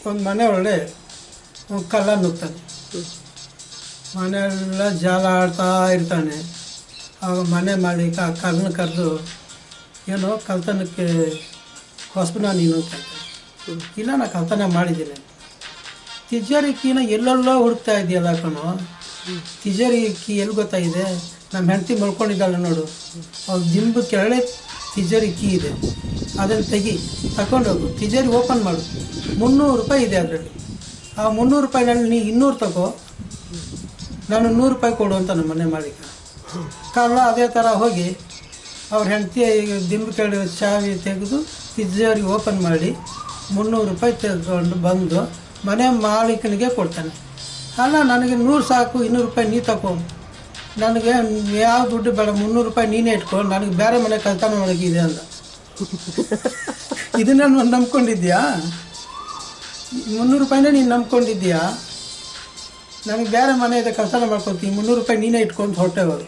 ಒಂದು ಮನೆ ಒಳಗಡೆ ಒಂದು ಕಳ್ಳ ನುಗ್ತಾನೆ. ಮನೆಯೆಲ್ಲ ಜಾಲ ಆಡ್ತಾ ಇರ್ತಾನೆ. ಆವಾಗ ಮನೆ ಮಾಲೀಕ ಆ ಕಳ್ಳನ ಕರೆದು, ಏನೋ ಕಳ್ತನಕ್ಕೆ ಹೊಸಬನ ನೀನು ಕೇಳ್ತಾನೆ. ಇಲ್ಲ, ನಾನು ಕಳ್ತನ ಮಾಡಿದ್ದೀನಿ. ತಿಜೋರಿ ಕೀನ ಎಲ್ಲೆಲ್ಲೋ ಹುಡುಕ್ತಾ ಇದೆಯಲ್ಲ ಕಣೋ, ತಿಜೋರಿ ಕೀ ಎಲ್ಲಿ ಗೊತ್ತಾಗಿದೆ? ನಮ್ಮ ಹೆಂಡತಿ ಮಲ್ಕೊಂಡಿದ್ದಾಳೆ ನೋಡು, ಅವ್ರು ದಿಂಬು ಕೆಳಗಡೆ ತಿಜೋರಿ ಕೀ ಇದೆ, ಅದನ್ನು ತಗೊಂಡೋಗು, ತಿಜೋರಿ ಓಪನ್ ಮಾಡು, 300 ರೂಪಾಯಿ ಇದೆ ಅದರಲ್ಲಿ. ಆ 300 ರೂಪಾಯಿನಲ್ಲಿ ನೀ 200 ತಗೋ, ನಾನು 100 ರೂಪಾಯಿ ಕೊಡು ಅಂತ ನಮ್ಮ ಮನೆ ಮಾಲೀಕ. ಕಳ್ಳ ಅದೇ ಥರ ಹೋಗಿ ಅವ್ರ ಹೆಂಡತಿ ದಿಂಬು ಕೆಳಗಡೆ ಚಾವಿ ತೆಗೆದು ತಿಜೋರಿ ಓಪನ್ ಮಾಡಿ 300 ರೂಪಾಯಿ ತೆಗೆದುಕೊಂಡು ಬಂದು ಮನೆ ಮಾಲೀಕನಿಗೆ ಕೊಡ್ತಾನೆ. ಅಲ್ಲ, ನನಗೆ 100 ಸಾಕು, 200 ರೂಪಾಯಿ ನೀ ತಗೋ, ನನಗೆ ಯಾವ ದುಡ್ಡು ಬೇಡ, 300 ರೂಪಾಯಿ ನೀನೇ ಇಟ್ಕೊ, ನನಗೆ ಬೇರೆ ಮನೆ ಕಳ್ತನ ಒಳಗಿದೆ ಅಂದ. ಇದನ್ನ ನಂಬ್ಕೊಂಡಿದ್ಯಾ? 300 ರೂಪಾಯಿನೇ ನೀನು ನಂಬ್ಕೊಂಡಿದ್ಯಾ? ನನಗೆ ಬೇರೆ ಮನೆ ಇದೆ, ಕಳ್ತನ ಮಾಡ್ಕೊತೀನಿ, 300 ರೂಪಾಯಿ ನೀನೇ ಇಟ್ಕೊಂಡು ಹೊರಟೆವರು.